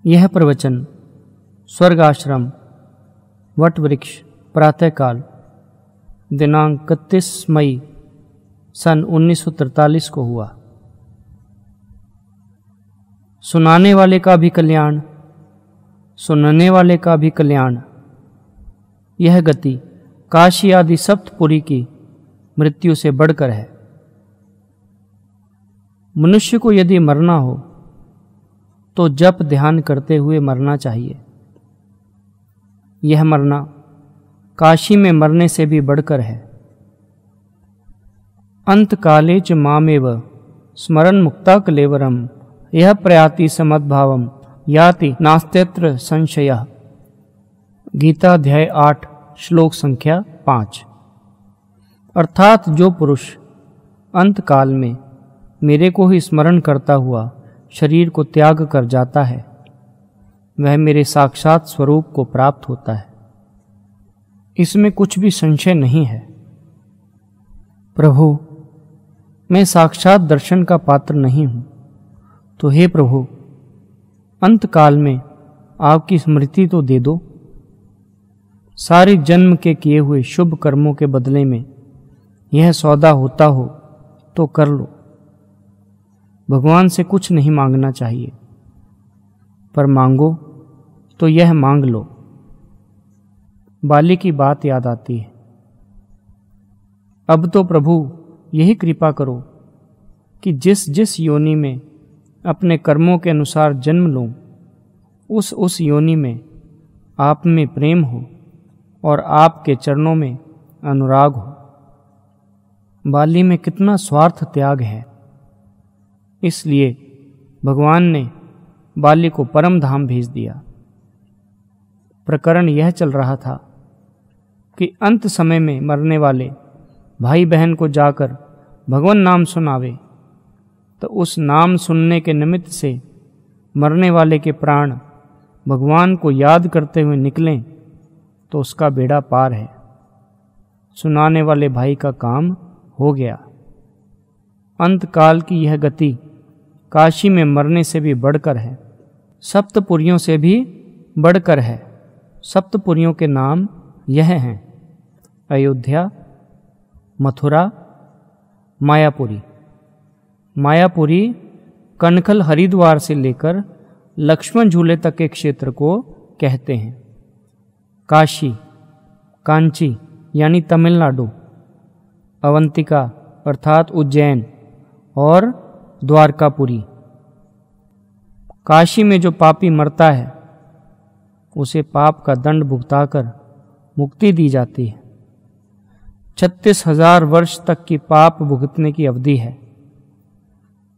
यह प्रवचन स्वर्ग आश्रम वट वृक्ष प्रातःकाल दिनांक 31 मई सन 1943 को हुआ। सुनाने वाले का भी कल्याण, सुनने वाले का भी कल्याण। यह गति काशी आदि सप्तपुरी की मृत्यु से बढ़कर है। मनुष्य को यदि मरना हो तो जप ध्यान करते हुए मरना चाहिए। यह मरना काशी में मरने से भी बढ़कर है। अंत काले च मामेव स्मरण मुक्ता कलेवरम यह प्रयाति समद्भावम याति नास्त्यत्र संशयः। गीता अध्याय 8 श्लोक संख्या 5। अर्थात जो पुरुष अंत काल में मेरे को ही स्मरण करता हुआ शरीर को त्याग कर जाता है, वह मेरे साक्षात स्वरूप को प्राप्त होता है। इसमें कुछ भी संशय नहीं है। प्रभु, मैं साक्षात दर्शन का पात्र नहीं हूं, तो हे प्रभु, अंत काल में आपकी स्मृति तो दे दो। सारे जन्म के किए हुए शुभ कर्मों के बदले में यह सौदा होता हो तो कर लो। भगवान से कुछ नहीं मांगना चाहिए, पर मांगो तो यह मांग लो। बाली की बात याद आती है। अब तो प्रभु यही कृपा करो कि जिस जिस योनि में अपने कर्मों के अनुसार जन्म लूं, उस योनि में आप में प्रेम हो और आपके चरणों में अनुराग हो। बाली में कितना स्वार्थ त्याग है। इसलिए भगवान ने बाली को परम धाम भेज दिया। प्रकरण यह चल रहा था कि अंत समय में मरने वाले भाई बहन को जाकर भगवान नाम सुनावे, तो उस नाम सुनने के निमित्त से मरने वाले के प्राण भगवान को याद करते हुए निकलें तो उसका बेड़ा पार है। सुनाने वाले भाई का काम हो गया। अंत काल की यह गति काशी में मरने से भी बढ़कर है, सप्तपुरियों से भी बढ़कर है। सप्तपुरियों के नाम यह हैं: अयोध्या, मथुरा, मायापुरी। मायापुरी कनखल हरिद्वार से लेकर लक्ष्मण झूले तक के क्षेत्र को कहते हैं। काशी, कांची यानी तमिलनाडु, अवंतिका अर्थात उज्जैन और द्वारकापुरी। काशी में जो पापी मरता है उसे पाप का दंड भुगताकर मुक्ति दी जाती है। 36,000 वर्ष तक की पाप भुगतने की अवधि है।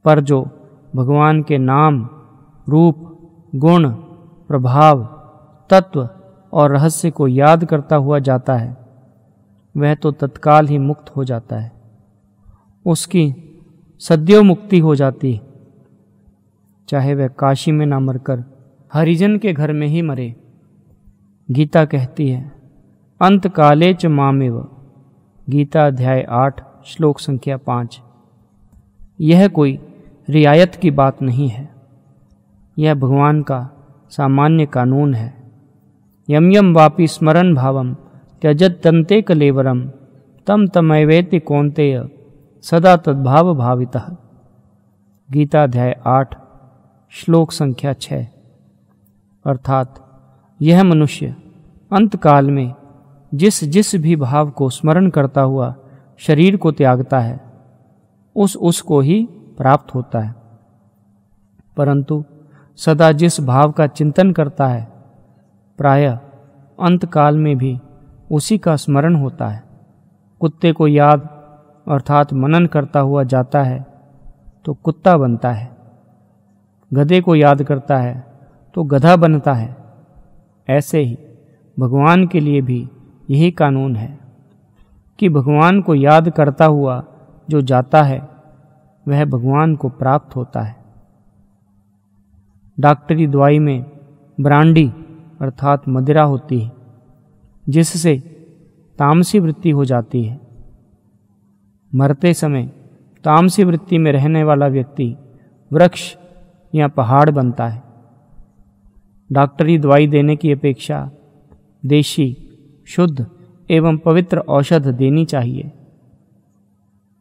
पर जो भगवान के नाम, रूप, गुण, प्रभाव, तत्व और रहस्य को याद करता हुआ जाता है, वह तो तत्काल ही मुक्त हो जाता है। उसकी सद्यो मुक्ति हो जाती, चाहे वह काशी में ना मरकर हरिजन के घर में ही मरे। गीता कहती है, अंत काले च मामेव। गीता अध्याय 8 श्लोक संख्या 5। यह कोई रियायत की बात नहीं है, यह भगवान का सामान्य कानून है। यम यम वापि स्मरण भावम त्यजत तंते कलेवरम तम तमैवेति कौन्तेय सदा तद्भाव भावितः। गीता अध्याय 8 श्लोक संख्या 6। अर्थात यह मनुष्य अंत काल में जिस जिस भी भाव को स्मरण करता हुआ शरीर को त्यागता है, उसको ही प्राप्त होता है। परंतु सदा जिस भाव का चिंतन करता है, प्रायः अंत काल में भी उसी का स्मरण होता है। कुत्ते को याद अर्थात मनन करता हुआ जाता है तो कुत्ता बनता है। गधे को याद करता है तो गधा बनता है। ऐसे ही भगवान के लिए भी यही कानून है कि भगवान को याद करता हुआ जो जाता है वह भगवान को प्राप्त होता है। डॉक्टरी दवाई में ब्रांडी अर्थात मदिरा होती है, जिससे तामसी वृत्ति हो जाती है। मरते समय तामसी वृत्ति में रहने वाला व्यक्ति वृक्ष या पहाड़ बनता है। डॉक्टरी दवाई देने की अपेक्षा देशी, शुद्ध एवं पवित्र औषध देनी चाहिए।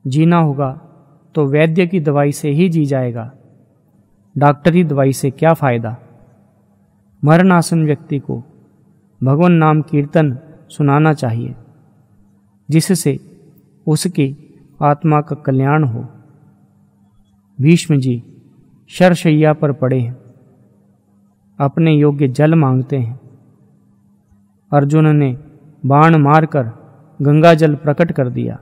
जीना होगा तो वैद्य की दवाई से ही जी जाएगा। डॉक्टरी दवाई से क्या फायदा। मरणासन व्यक्ति को भगवान नाम कीर्तन सुनाना चाहिए, जिससे उसकी आत्मा का कल्याण हो। भीष्म जी शरशैया पर पड़े हैं, अपने योग्य जल मांगते हैं। अर्जुन ने बाण मारकर गंगा जल प्रकट कर दिया।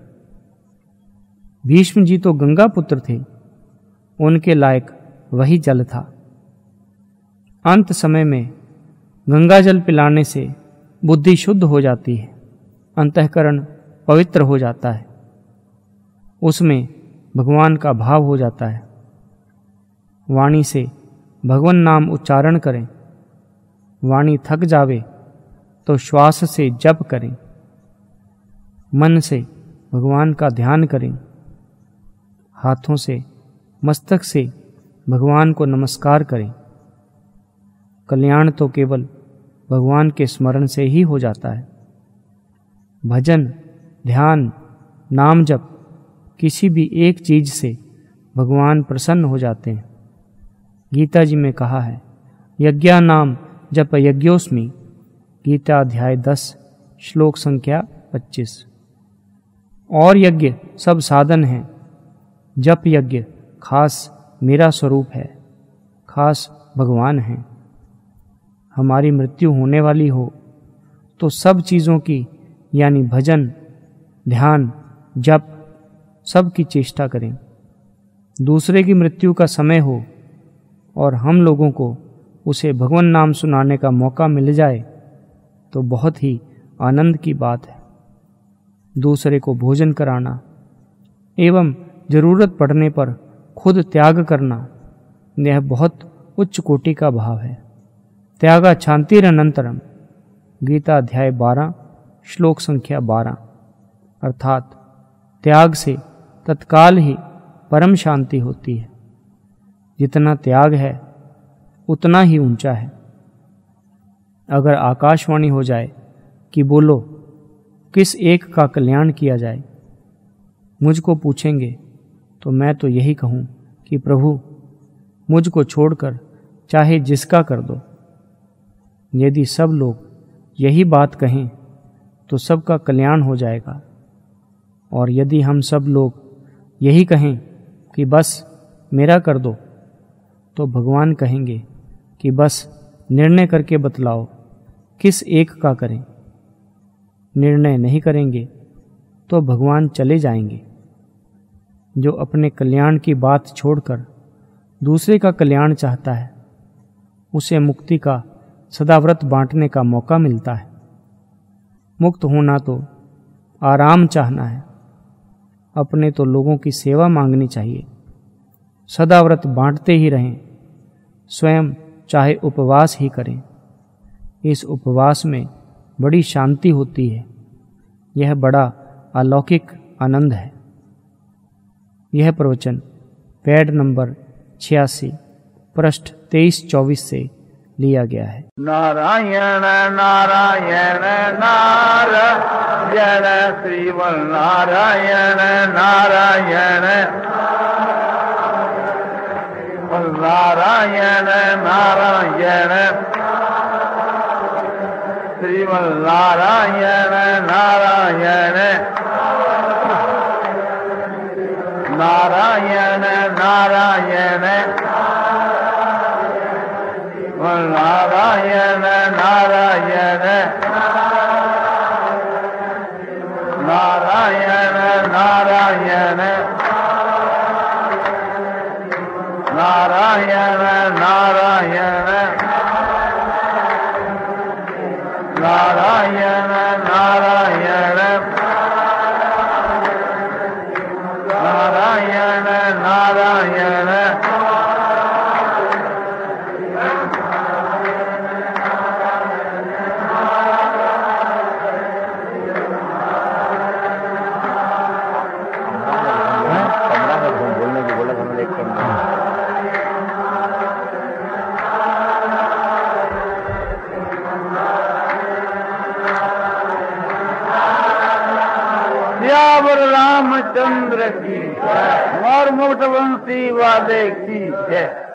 भीष्म जी तो गंगा पुत्र थे, उनके लायक वही जल था। अंत समय में गंगा जल पिलाने से बुद्धि शुद्ध हो जाती है, अंतःकरण पवित्र हो जाता है, उसमें भगवान का भाव हो जाता है। वाणी से भगवान नाम उच्चारण करें। वाणी थक जावे तो श्वास से जप करें। मन से भगवान का ध्यान करें। हाथों से, मस्तक से भगवान को नमस्कार करें। कल्याण तो केवल भगवान के स्मरण से ही हो जाता है। भजन, ध्यान, नाम जप, किसी भी एक चीज से भगवान प्रसन्न हो जाते हैं। गीता जी में कहा है, यज्ञा नाम जप यज्ञोस्मि। गीता अध्याय 10 श्लोक संख्या 25। और यज्ञ सब साधन हैं, जप यज्ञ खास मेरा स्वरूप है, खास भगवान है। हमारी मृत्यु होने वाली हो तो सब चीज़ों की यानी भजन, ध्यान, जप सब की चेष्टा करें। दूसरे की मृत्यु का समय हो और हम लोगों को उसे भगवान नाम सुनाने का मौका मिल जाए तो बहुत ही आनंद की बात है। दूसरे को भोजन कराना एवं जरूरत पड़ने पर खुद त्याग करना, यह बहुत उच्च कोटि का भाव है। त्यागा शांतिरनंतरम। गीता अध्याय 12 श्लोक संख्या 12। अर्थात त्याग से तत्काल ही परम शांति होती है। जितना त्याग है उतना ही ऊंचा है। अगर आकाशवाणी हो जाए कि बोलो किस एक का कल्याण किया जाए, मुझको पूछेंगे तो मैं तो यही कहूँ कि प्रभु मुझको छोड़कर चाहे जिसका कर दो। यदि सब लोग यही बात कहें तो सबका कल्याण हो जाएगा, और यदि हम सब लोग यही कहें कि बस मेरा कर दो तो भगवान कहेंगे कि बस निर्णय करके बतलाओ किस एक का करें। निर्णय नहीं करेंगे तो भगवान चले जाएंगे। जो अपने कल्याण की बात छोड़कर दूसरे का कल्याण चाहता है, उसे मुक्ति का सदाव्रत बांटने का मौका मिलता है। मुक्त होना तो आराम चाहना है, अपने तो लोगों की सेवा मांगनी चाहिए। सदाव्रत बांटते ही रहें, स्वयं चाहे उपवास ही करें। इस उपवास में बड़ी शांति होती है, यह बड़ा अलौकिक आनंद है। यह प्रवचन पैड नंबर 86 पृष्ठ 23-24 से लिया गया है। नारायण नारायण नारायण श्रीमन नारायण नारायण नारायण नारायण श्रीमन नारायण नारायण नारायण नारायण नारायण नारायण नारायण नारायण नारायण नारायण नारायण नारायण नारायण नारायण सियावर रामचंद्र की और मुक्तवंशी वाले की जय।